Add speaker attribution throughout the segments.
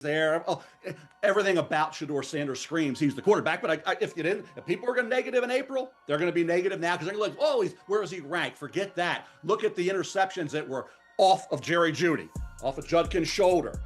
Speaker 1: there. Oh, everything about Shedeur Sanders screams he's the quarterback. But if people are going to negative in April, they're going to be negative now because they're going to be like, oh, where is he ranked? Forget that. Look at the interceptions that were off of Jerry Jeudy, off of Judkin's shoulder.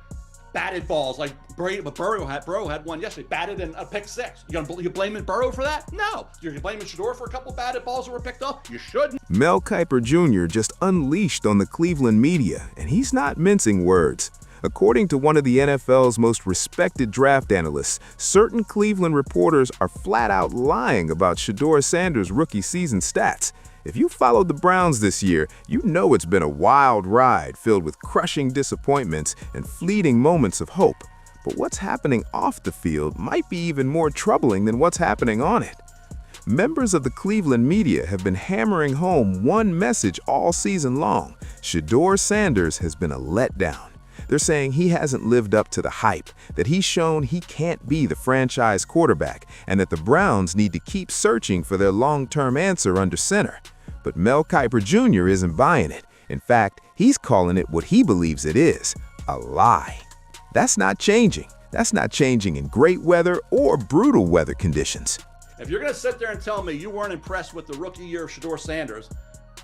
Speaker 1: Batted balls like Burrow had one yesterday, batted in a pick six. You blaming Burrow for that? No. You're blaming Shedeur for a couple batted balls that were picked off? You shouldn't.
Speaker 2: Mel Kiper Jr. just unleashed on the Cleveland media, and he's not mincing words. According to one of the NFL's most respected draft analysts, certain Cleveland reporters are flat out lying about Shador Sanders' rookie season stats. If you followed the Browns this year, you know it's been a wild ride filled with crushing disappointments and fleeting moments of hope. But what's happening off the field might be even more troubling than what's happening on it. Members of the Cleveland media have been hammering home one message all season long: Shador Sanders has been a letdown. They're saying he hasn't lived up to the hype, that he's shown he can't be the franchise quarterback, and that the Browns need to keep searching for their long-term answer under center. But Mel Kiper Jr. isn't buying it. In fact, he's calling it what he believes it is: a lie. That's not changing. That's not changing in great weather or brutal weather conditions.
Speaker 1: If you're going to sit there and tell me you weren't impressed with the rookie year of Shedeur Sanders,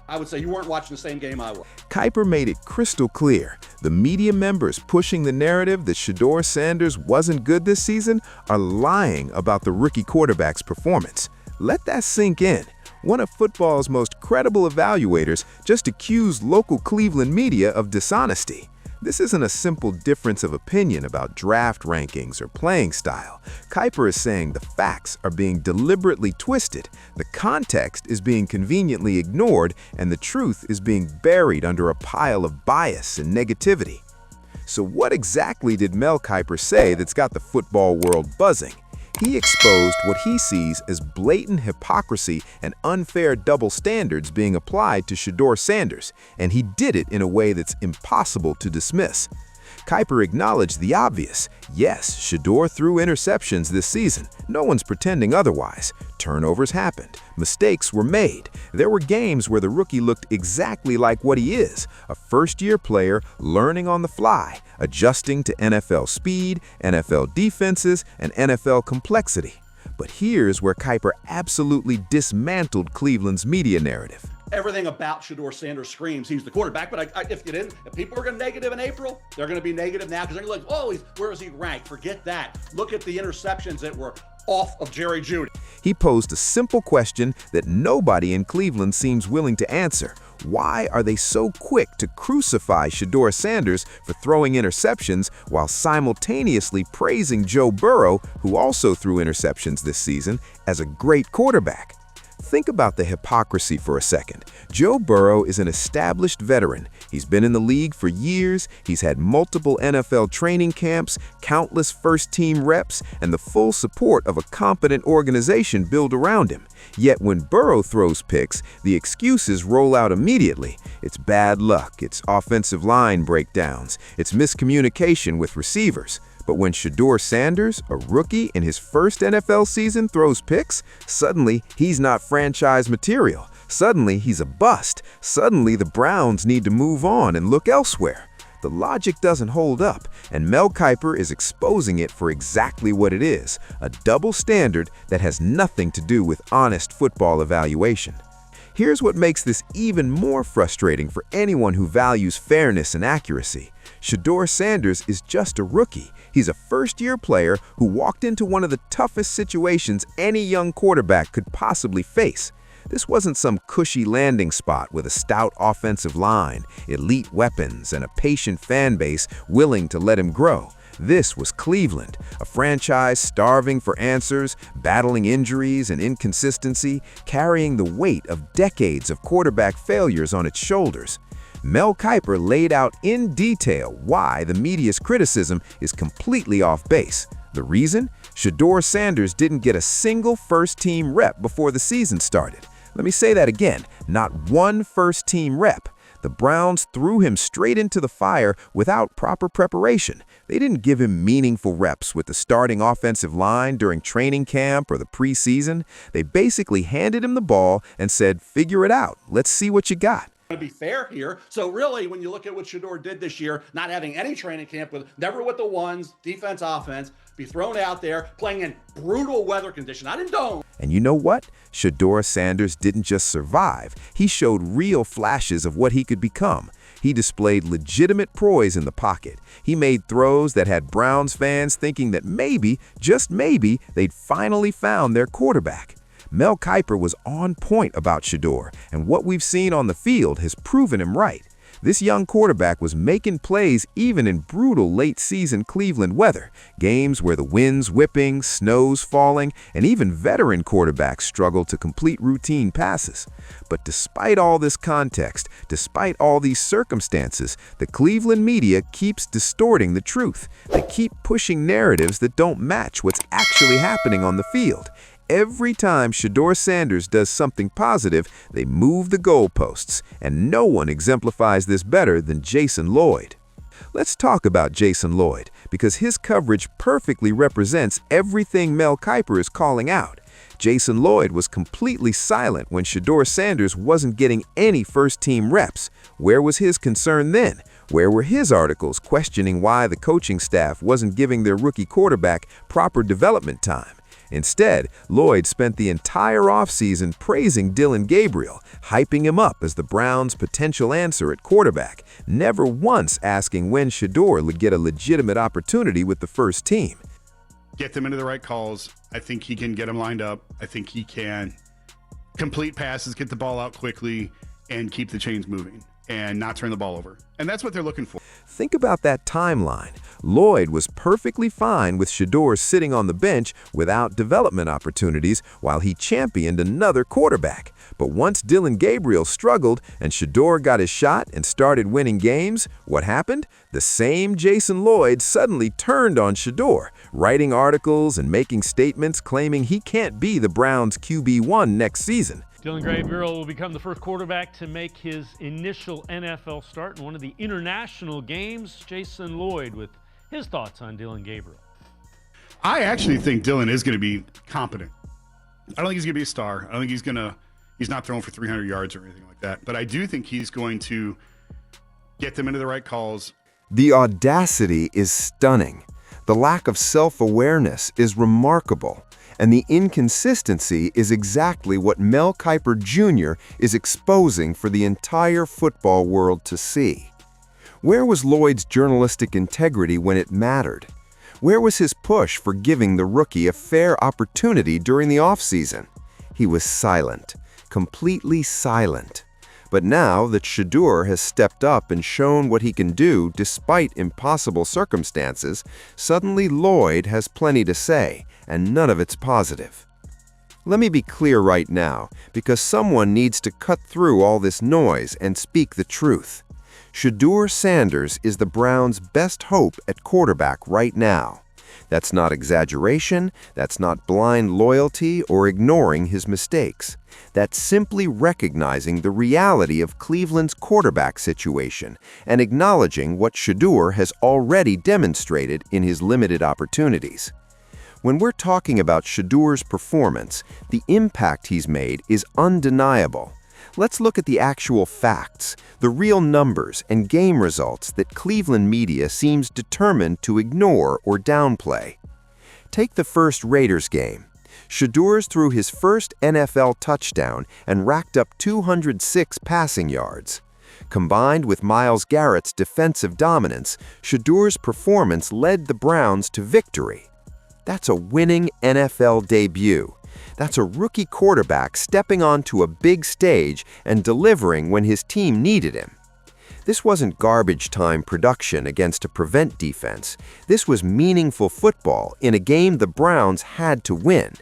Speaker 1: I would say you weren't watching the same game I was.
Speaker 2: Kiper made it crystal clear. The media members pushing the narrative that Shador Sanders wasn't good this season are lying about the rookie quarterback's performance. Let that sink in. One of football's most credible evaluators just accused local Cleveland media of dishonesty. This isn't a simple difference of opinion about draft rankings or playing style. Kiper is saying the facts are being deliberately twisted, the context is being conveniently ignored, and the truth is being buried under a pile of bias and negativity. So what exactly did Mel Kiper say that's got the football world buzzing? He exposed what he sees as blatant hypocrisy and unfair double standards being applied to Shador Sanders, and he did it in a way that's impossible to dismiss. Kiper acknowledged the obvious. Yes, Shador threw interceptions this season. No one's pretending otherwise. Turnovers happened. Mistakes were made. There were games where the rookie looked exactly like what he is, a first-year player learning on the fly, adjusting to NFL speed, NFL defenses, and NFL complexity. But here's where Kiper absolutely dismantled Cleveland's media narrative.
Speaker 1: Everything about Shedeur Sanders screams he's the quarterback. But if people are going to negative in April, they're going to be negative now because they're going to be like, oh, where is he ranked? Forget that. Look at the interceptions that were off of Jerry Jeudy.
Speaker 2: He posed a simple question that nobody in Cleveland seems willing to answer. Why are they so quick to crucify Shedeur Sanders for throwing interceptions while simultaneously praising Joe Burrow, who also threw interceptions this season, as a great quarterback? Think about the hypocrisy for a second. Joe Burrow is an established veteran. He's been in the league for years, he's had multiple NFL training camps, countless first-team reps, and the full support of a competent organization built around him. Yet when Burrow throws picks, the excuses roll out immediately. It's bad luck, it's offensive line breakdowns, it's miscommunication with receivers. But when Shedeur Sanders, a rookie in his first NFL season, throws picks, suddenly he's not franchise material. Suddenly he's a bust. Suddenly the Browns need to move on and look elsewhere. The logic doesn't hold up, and Mel Kiper is exposing it for exactly what it is: a double standard that has nothing to do with honest football evaluation. Here's what makes this even more frustrating for anyone who values fairness and accuracy. Shedeur Sanders is just a rookie. He's a first-year player who walked into one of the toughest situations any young quarterback could possibly face. This wasn't some cushy landing spot with a stout offensive line, elite weapons, and a patient fan base willing to let him grow. This was Cleveland, a franchise starving for answers, battling injuries and inconsistency, carrying the weight of decades of quarterback failures on its shoulders. Mel Kiper laid out in detail why the media's criticism is completely off base. The reason? Shedeur Sanders didn't get a single first-team rep before the season started. Let me say that again, not one first-team rep. The Browns threw him straight into the fire without proper preparation. They didn't give him meaningful reps with the starting offensive line during training camp or the preseason. They basically handed him the ball and said, "Figure it out. Let's see what you got."
Speaker 1: to be fair here. So really, when you look at what Shedeur did this year, not having any training camp with, never with the ones, defense, offense, be thrown out there, playing in brutal weather conditions, not in dome.
Speaker 2: And you know what? Shador Sanders didn't just survive. He showed real flashes of what he could become. He displayed legitimate poise in the pocket. He made throws that had Browns fans thinking that maybe, just maybe, they'd finally found their quarterback. Mel Kiper was on point about Shedeur, and what we've seen on the field has proven him right. This young quarterback was making plays even in brutal late-season Cleveland weather, games where the wind's whipping, snow's falling, and even veteran quarterbacks struggled to complete routine passes. But despite all this context, despite all these circumstances, the Cleveland media keeps distorting the truth. They keep pushing narratives that don't match what's actually happening on the field. Every time Shedeur Sanders does something positive, they move the goalposts, and no one exemplifies this better than Jason Lloyd. Let's talk about Jason Lloyd, because his coverage perfectly represents everything Mel Kiper is calling out. Jason Lloyd was completely silent when Shedeur Sanders wasn't getting any first-team reps. Where was his concern then? Where were his articles questioning why the coaching staff wasn't giving their rookie quarterback proper development time? Instead, Lloyd spent the entire offseason praising Dillon Gabriel, hyping him up as the Browns' potential answer at quarterback, never once asking when Shedeur would get a legitimate opportunity with the first team.
Speaker 3: Get them into the right calls. I think he can get them lined up. I think he can complete passes, get the ball out quickly, and keep the chains moving and not turn the ball over. And that's what they're looking for.
Speaker 2: Think about that timeline. Lloyd was perfectly fine with Shedeur sitting on the bench without development opportunities while he championed another quarterback. But once Dillon Gabriel struggled and Shedeur got his shot and started winning games, what happened? The same Jason Lloyd suddenly turned on Shedeur, writing articles and making statements claiming he can't be the Browns' QB1 next season.
Speaker 4: Dillon Gabriel will become the first quarterback to make his initial NFL start in one of the international games. Jason Lloyd with his thoughts on Dillon Gabriel.
Speaker 3: I actually think Dillon is going to be competent. I don't think he's going to be a star. I don't think he's not throwing for 300 yards or anything like that. But I do think he's going to get them into the right calls.
Speaker 2: The audacity is stunning. The lack of self-awareness is remarkable. And the inconsistency is exactly what Mel Kiper Jr. is exposing for the entire football world to see. Where was Lloyd's journalistic integrity when it mattered? Where was his push for giving the rookie a fair opportunity during the offseason? He was silent, completely silent. But now that Shedeur has stepped up and shown what he can do despite impossible circumstances, suddenly Lloyd has plenty to say, and none of it's positive. Let me be clear right now, because someone needs to cut through all this noise and speak the truth. Shedeur Sanders is the Browns' best hope at quarterback right now. That's not exaggeration, that's not blind loyalty or ignoring his mistakes. That's simply recognizing the reality of Cleveland's quarterback situation and acknowledging what Shedeur has already demonstrated in his limited opportunities. When we're talking about Shedeur's performance, the impact he's made is undeniable. Let's look at the actual facts, the real numbers and game results that Cleveland media seems determined to ignore or downplay. Take the first Raiders game. Shedeur threw his first NFL touchdown and racked up 206 passing yards. Combined with Myles Garrett's defensive dominance, Shedeur's performance led the Browns to victory. That's a winning NFL debut. That's a rookie quarterback stepping onto a big stage and delivering when his team needed him. This wasn't garbage time production against a prevent defense. This was meaningful football in a game the Browns had to win.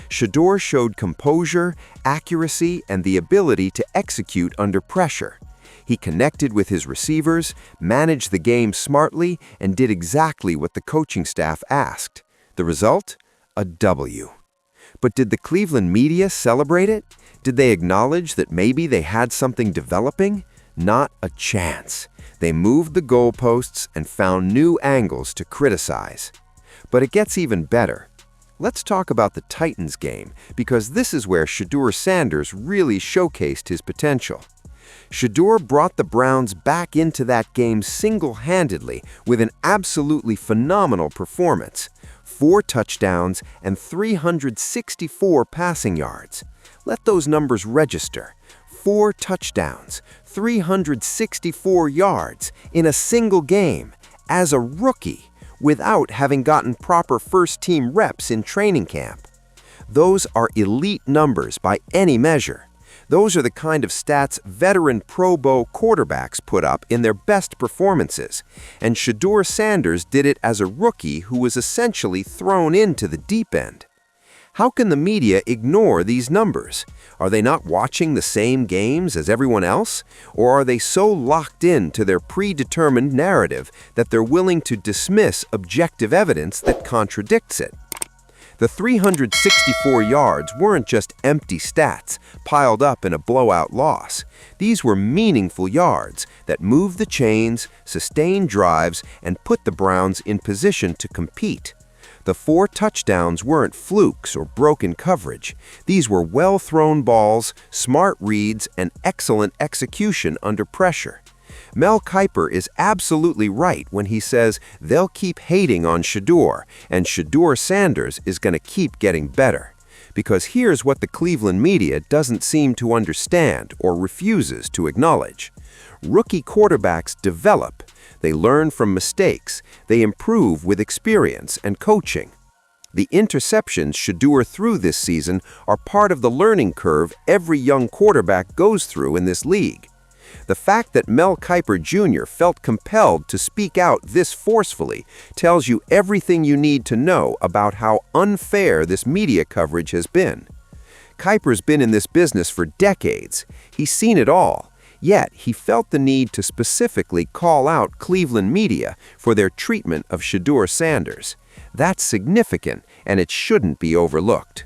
Speaker 2: Shedeur showed composure, accuracy, and the ability to execute under pressure. He connected with his receivers, managed the game smartly, and did exactly what the coaching staff asked. The result? A W. But did the Cleveland media celebrate it? Did they acknowledge that maybe they had something developing? Not a chance. They moved the goalposts and found new angles to criticize. But it gets even better. Let's talk about the Titans game, because this is where Shedeur Sanders really showcased his potential. Shedeur brought the Browns back into that game single-handedly with an absolutely phenomenal performance. 4 touchdowns and 364 passing yards. Let those numbers register. 4 touchdowns, 364 yards in a single game as a rookie without having gotten proper first-team reps in training camp. Those are elite numbers by any measure. Those are the kind of stats veteran Pro Bowl quarterbacks put up in their best performances, and Shador Sanders did it as a rookie who was essentially thrown into the deep end. How can the media ignore these numbers? Are they not watching the same games as everyone else? Or are they so locked in to their predetermined narrative that they're willing to dismiss objective evidence that contradicts it? The 364 yards weren't just empty stats piled up in a blowout loss. These were meaningful yards that moved the chains, sustained drives, and put the Browns in position to compete. The 4 touchdowns weren't flukes or broken coverage. These were well-thrown balls, smart reads, and excellent execution under pressure. Mel Kiper is absolutely right when he says they'll keep hating on Shedeur, and Shedeur Sanders is going to keep getting better. Because here's what the Cleveland media doesn't seem to understand or refuses to acknowledge. Rookie quarterbacks develop. They learn from mistakes. They improve with experience and coaching. The interceptions Shedeur threw this season are part of the learning curve every young quarterback goes through in this league. The fact that Mel Kiper Jr. felt compelled to speak out this forcefully tells you everything you need to know about how unfair this media coverage has been. Kiper's been in this business for decades. He's seen it all. Yet, he felt the need to specifically call out Cleveland media for their treatment of Shedeur Sanders. That's significant, and it shouldn't be overlooked.